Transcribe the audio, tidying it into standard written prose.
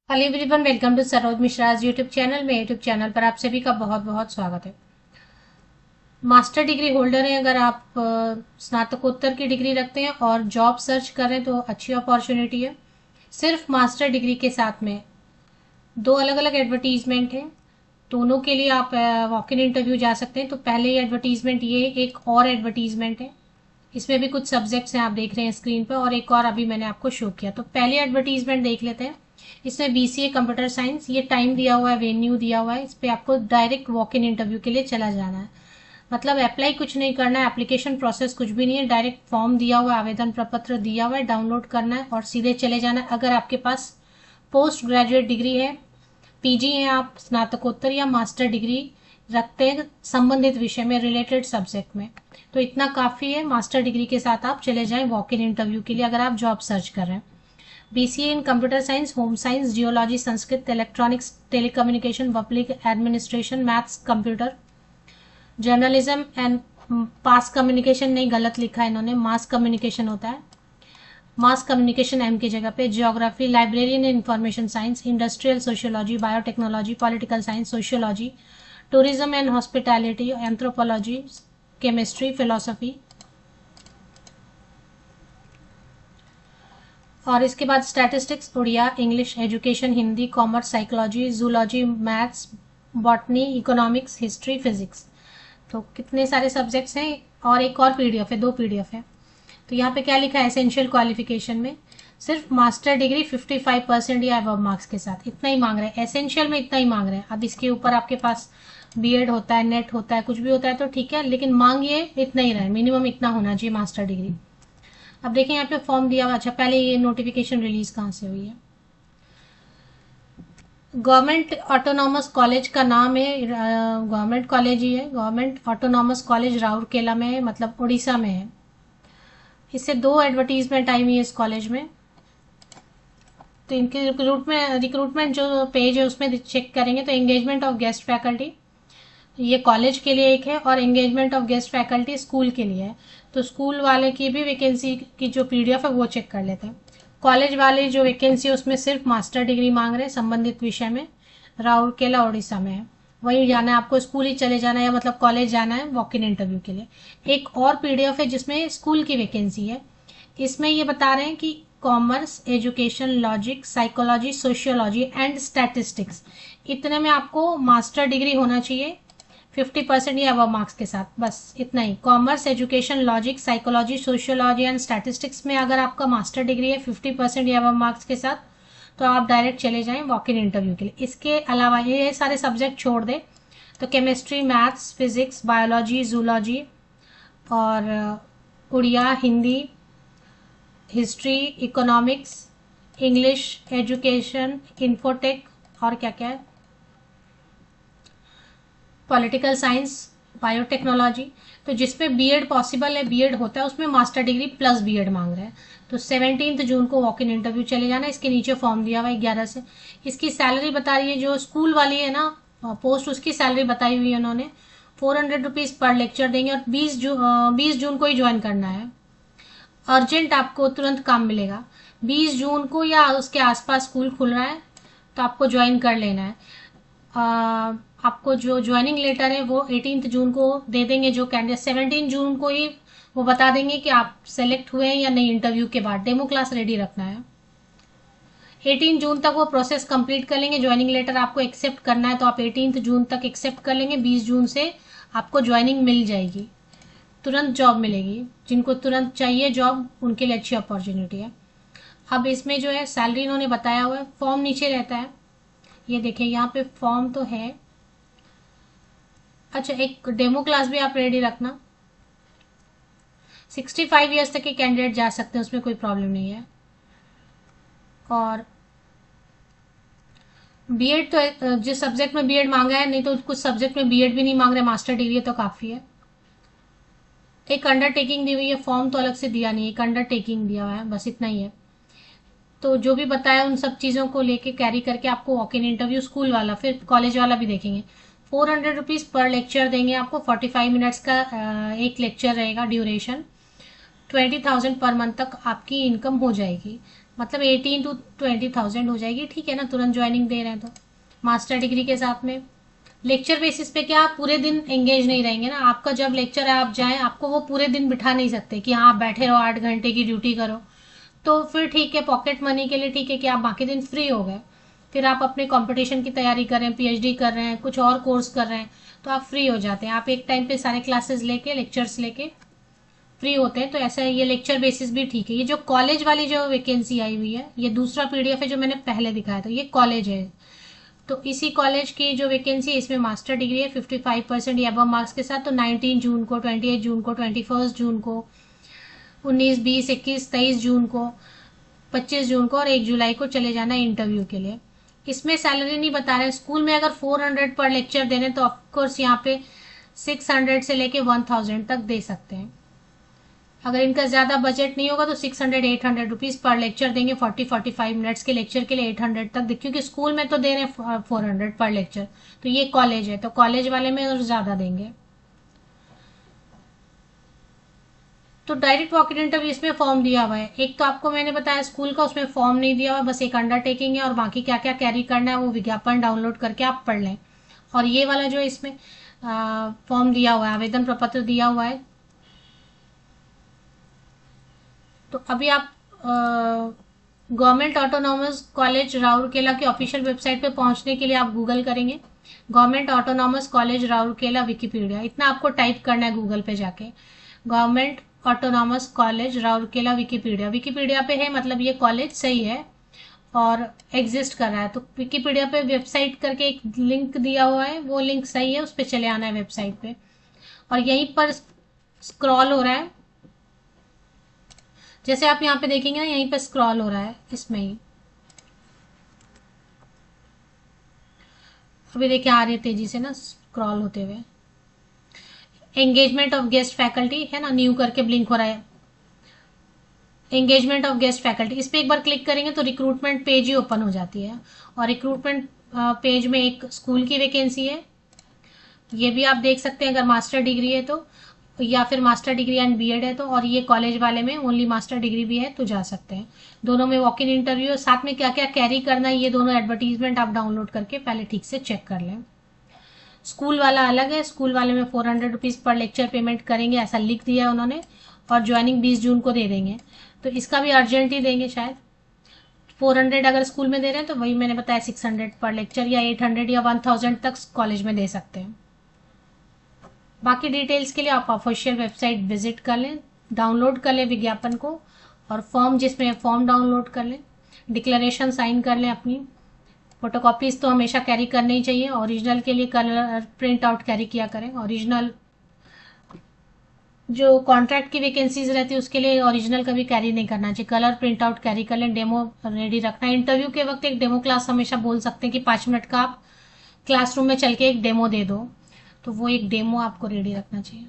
Hello everyone, welcome to Saroj Mishra's YouTube channel. में YouTube channel पर आप सभी का बहुत बहुत स्वागत है। मास्टर डिग्री होल्डर हैं, अगर आप स्नातकोत्तर की डिग्री रखते हैं और जॉब सर्च करें तो अच्छी अपॉर्चुनिटी है। सिर्फ मास्टर डिग्री के साथ में दो अलग अलग एडवर्टीजमेंट हैं, दोनों के लिए आप वॉक इन इंटरव्यू जा सकते हैं। तो पहले एडवर्टीजमेंट ये, एक और एडवर्टीजमेंट है, इसमें भी कुछ सब्जेक्ट्स हैं, आप देख रहे हैं स्क्रीन पर, और एक और अभी मैंने आपको शो किया। तो पहले एडवर्टीजमेंट देख लेते हैं। इसमें बीसीए कंप्यूटर साइंस, ये टाइम दिया हुआ है, वेन्यू दिया हुआ है, इस पर आपको डायरेक्ट वॉक इन इंटरव्यू के लिए चला जाना है। मतलब अप्लाई कुछ नहीं करना है, एप्लीकेशन प्रोसेस कुछ भी नहीं है, डायरेक्ट फॉर्म दिया हुआ है, आवेदन प्रपत्र दिया हुआ है, डाउनलोड करना है और सीधे चले जाना है। अगर आपके पास पोस्ट ग्रेजुएट डिग्री है, पीजी है, आप स्नातकोत्तर या मास्टर डिग्री रखते हैं संबंधित विषय में, रिलेटेड सब्जेक्ट में, तो इतना काफ़ी है। मास्टर डिग्री के साथ आप चले जाएं वॉक इन इंटरव्यू के लिए, अगर आप जॉब सर्च कर रहे हैं। BCA in computer science, home science, geology, Sanskrit, electronics, telecommunication, public administration, maths, computer, journalism and pass communication, नहीं गलत लिखा है इन्होंने, मास कम्युनिकेशन होता है, मास कम्युनिकेशन एम की जगह पे, geography, librarian information science, industrial sociology, biotechnology, political science, sociology, tourism and hospitality, anthropology, chemistry, philosophy, और इसके बाद statistics, Odia, English, education, Hindi, commerce, psychology, zoology, maths, botany, economics, history, physics. तो कितने सारे सब्जेक्ट्स हैं, और एक और पीडीएफ है, दो पीडीएफ है। तो यहाँ पे क्या लिखा है, एसेंशियल क्वालिफिकेशन में सिर्फ मास्टर डिग्री 55% या अबव मार्क्स के साथ, इतना ही मांग रहे हैं। एसेंशियल में इतना ही मांग रहे हैं। अब इसके ऊपर आपके पास बीएड होता है, नेट होता है, कुछ भी होता है तो ठीक है, लेकिन मांग ये इतना ही रहा है, मिनिमम इतना होना चाहिए मास्टर डिग्री। अब देखें यहाँ पे फॉर्म दिया हुआ। अच्छा, पहले ये नोटिफिकेशन रिलीज कहाँ से हुई है? गवर्नमेंट ऑटोनॉमस कॉलेज का नाम है, गवर्नमेंट कॉलेज ही है, गवर्नमेंट ऑटोनॉमस कॉलेज राउरकेला में है, मतलब उड़ीसा में है। इससे दो एडवर्टीजमेंट आई हुई है इस कॉलेज में। तो इनके रिक्रूटमेंट जो पेज है उसमें चेक करेंगे तो एंगेजमेंट ऑफ गेस्ट फैकल्टी, ये कॉलेज के लिए एक है, और engagement of guest faculty school के लिए है। तो स्कूल वाले की भी वैकेंसी की जो पीडीएफ है वो चेक कर लेते हैं। कॉलेज वाले जो वैकेंसी है उसमें सिर्फ मास्टर डिग्री मांग रहे हैं संबंधित विषय में, राउरकेला उड़ीसा में है। वहीं जाना है आपको, स्कूल ही चले जाना है, या मतलब कॉलेज जाना है वॉक इन इंटरव्यू के लिए। एक और पीडीएफ है जिसमें स्कूल की वैकेंसी है। इसमें ये बता रहे हैं कि commerce, education, logic, psychology, sociology and statistics, इतने में आपको मास्टर डिग्री होना चाहिए 50% या अबव मार्क्स के साथ, बस इतना ही। Commerce, education, logic, psychology, sociology and statistics में अगर आपका मास्टर डिग्री है 50% या अबव मार्क्स के साथ, तो आप डायरेक्ट चले जाएं वॉक इन इंटरव्यू के लिए। इसके अलावा ये सारे सब्जेक्ट छोड़ दें तो chemistry, maths, physics, biology, zoology, और Odia, Hindi, history, economics, English, education, infotech, और क्या क्या है, पॉलिटिकल साइंस, बायोटेक्नोलॉजी। तो जिसमें बीएड पॉसिबल है, बीएड होता है, उसमें मास्टर डिग्री प्लस बीएड मांग रहे हैं। तो 17 जून को वॉक इन इंटरव्यू चले जाना। इसके नीचे फॉर्म दिया हुआ है 11 से। इसकी सैलरी बता रही है, जो स्कूल वाली है ना पोस्ट, उसकी सैलरी बताई हुई है उन्होंने, 400 रुपीज पर लेक्चर देंगे, और 20 जून को ही ज्वाइन करना है। अर्जेंट आपको तुरंत काम मिलेगा। 20 जून को या उसके आसपास स्कूल खुल रहा है तो आपको ज्वाइन कर लेना है। आपको जो ज्वाइनिंग लेटर है वो 18 जून को दे देंगे जो कैंडिडेट। 17 जून को ही वो बता देंगे कि आप सेलेक्ट हुए हैं या नहीं। इंटरव्यू के बाद डेमो क्लास रेडी रखना है। 18 जून तक वो प्रोसेस कंप्लीट कर लेंगे। ज्वाइनिंग लेटर आपको एक्सेप्ट करना है तो आप 18 जून तक एक्सेप्ट कर लेंगे। 20 जून से आपको ज्वाइनिंग मिल जाएगी, तुरंत जॉब मिलेगी। जिनको तुरंत चाहिए जॉब उनके लिए अच्छी अपॉर्चुनिटी है। अब इसमें जो है सैलरी इन्होंने बताया हुआ है, फॉर्म नीचे रहता है, ये देखिए यहाँ पे फॉर्म तो है। अच्छा, एक डेमो क्लास भी आप रेडी रखना। 65 ईयर्स तक के कैंडिडेट जा सकते हैं, उसमें कोई प्रॉब्लम नहीं है। और बीएड तो जिस सब्जेक्ट में बीएड मांगा है, नहीं तो कुछ सब्जेक्ट में बीएड भी नहीं मांग रहे, मास्टर डिग्री तो काफी है। एक अंडरटेकिंग दी हुई है, फॉर्म तो अलग से दिया नहीं है, एक अंडरटेकिंग दिया हुआ है, बस इतना ही है। तो जो भी बताया उन सब चीज़ों को लेके कैरी करके आपको वॉक इन इंटरव्यू, स्कूल वाला फिर कॉलेज वाला भी देखेंगे। 400 रुपीज़ पर लेक्चर देंगे आपको, 45 मिनट्स का एक लेक्चर रहेगा ड्यूरेशन। 20,000 पर मंथ तक आपकी इनकम हो जाएगी। मतलब 18 to 20,000 हो जाएगी, ठीक है ना, तुरंत ज्वाइनिंग दे रहे हैं तो। मास्टर डिग्री के साथ में लेक्चर बेसिस पे क्या आप पूरे दिन एंगेज नहीं रहेंगे ना, आपका जब लेक्चर है आप जाएं, आपको वो पूरे दिन बिठा नहीं सकते कि हाँ आप बैठे रहो 8 घंटे की ड्यूटी करो, तो फिर ठीक है पॉकेट मनी के लिए ठीक है कि आप बाकी दिन फ्री हो गए, फिर आप अपने कंपटीशन की तैयारी कर रहे हैं, पीएचडी कर रहे हैं, कुछ और कोर्स कर रहे हैं, तो आप फ्री हो जाते हैं, आप एक टाइम पे सारे क्लासेस लेके लेक्चर्स लेके फ्री होते हैं, तो ऐसा ये लेक्चर बेसिस भी ठीक है। ये जो कॉलेज वाली जो वैकेंसी आई हुई है, ये दूसरा पीडीएफ है जो मैंने पहले दिखाया था, ये कॉलेज है, तो इसी कॉलेज की जो वैकेंसी है इसमें मास्टर डिग्री है 55% या अबव मार्क्स के साथ, तो 19 जून को, 28 जून को, 21 जून को, 19, 20, 21, 23 जून को, 25 जून को और 1 जुलाई को चले जाना इंटरव्यू के लिए। इसमें सैलरी नहीं बता रहे, स्कूल में अगर 400 पर लेक्चर देने तो ऑफकोर्स यहाँ पे 600 से लेके 1000 तक दे सकते हैं। अगर इनका ज़्यादा बजट नहीं होगा तो 600-800 रुपीज़ पर लेक्चर देंगे, 40-45 मिनट्स के लेक्चर के लिए 800 तक क्योंकि स्कूल में तो दे रहे हैं 400 पर लेक्चर, तो ये कॉलेज है तो कॉलेज वाले में और ज़्यादा देंगे। तो डायरेक्ट वॉक-इन इंटरव्यू इसमें फॉर्म दिया हुआ है, एक तो आपको मैंने बताया स्कूल का, उसमें फॉर्म नहीं दिया हुआ, बस एक अंडरटेकिंग है और बाकी क्या क्या कैरी करना है वो विज्ञापन डाउनलोड करके आप पढ़ लें। और ये वाला जो है इसमें फॉर्म दिया हुआ है, आवेदन प्रपत्र दिया हुआ है। तो अभी आप गवर्नमेंट ऑटोनॉमस कॉलेज राउरकेला की ऑफिशियल वेबसाइट पे पहुंचने के लिए आप गूगल करेंगे government autonomous college Rourkela Wikipedia, इतना आपको टाइप करना है गूगल पे जाके, government autonomous college Rourkela Wikipedia, Wikipedia पे है मतलब ये कॉलेज सही है और एग्जिस्ट कर रहा है, तो विकिपीडिया पे वेबसाइट करके एक लिंक दिया हुआ है, वो लिंक सही है, उस पर चले आना है वेबसाइट पे, और यहीं पर स्क्रॉल हो रहा है, जैसे आप यहाँ पे देखेंगे ना यहीं पे स्क्रॉल हो रहा है इसमें ही, अभी देखिए आ रही है तेजी से ना स्क्रॉल होते हुए, एंगेजमेंट ऑफ गेस्ट फैकल्टी है ना, न्यू करके ब्लिंक हो रहा है, एंगेजमेंट ऑफ गेस्ट फैकल्टी, इस पर एक बार क्लिक करेंगे तो रिक्रूटमेंट पेज ही ओपन हो जाती है, और रिक्रूटमेंट पेज में एक स्कूल की वैकेंसी है, ये भी आप देख सकते हैं अगर मास्टर डिग्री है तो, या फिर मास्टर डिग्री एंड बीएड है तो, और ये कॉलेज वाले में ओनली मास्टर डिग्री भी है तो जा सकते हैं, दोनों में वॉक इन इंटरव्यू, साथ में क्या क्या कैरी करना है ये दोनों एडवर्टीजमेंट आप डाउनलोड करके पहले ठीक से चेक कर लें। स्कूल वाला अलग है, स्कूल वाले में 400 रुपीज़ पर लेक्चर पेमेंट करेंगे ऐसा लिख दिया उन्होंने, और ज्वाइनिंग 20 जून को दे देंगे, तो इसका भी अर्जेंट ही देंगे शायद, 400 अगर स्कूल में दे रहे हैं तो वही मैंने बताया 600 पर लेक्चर, या 800 या 1000 तक कॉलेज में दे सकते हैं। बाकी डिटेल्स के लिए आप ऑफिशियल वेबसाइट विजिट कर लें, डाउनलोड कर लें विज्ञापन को, और फॉर्म जिसमें फॉर्म डाउनलोड कर लें, डिक्लेरेशन साइन कर लें, अपनी फोटोकॉपीज तो हमेशा कैरी करनी ही चाहिए, ओरिजिनल के लिए कलर प्रिंट आउट कैरी किया करें, ओरिजिनल जो कॉन्ट्रैक्ट की वैकेंसीज रहती है उसके लिए ओरिजिनल कभी कैरी नहीं करना चाहिए, कलर प्रिंट आउट कैरी कर लें, डेमो रेडी रखना है, इंटरव्यू के वक्त एक डेमो क्लास हमेशा बोल सकते हैं कि 5 मिनट का आप क्लासरूम में चल के एक डेमो दे दो, तो वो एक डेमो आपको रेडी रखना चाहिए।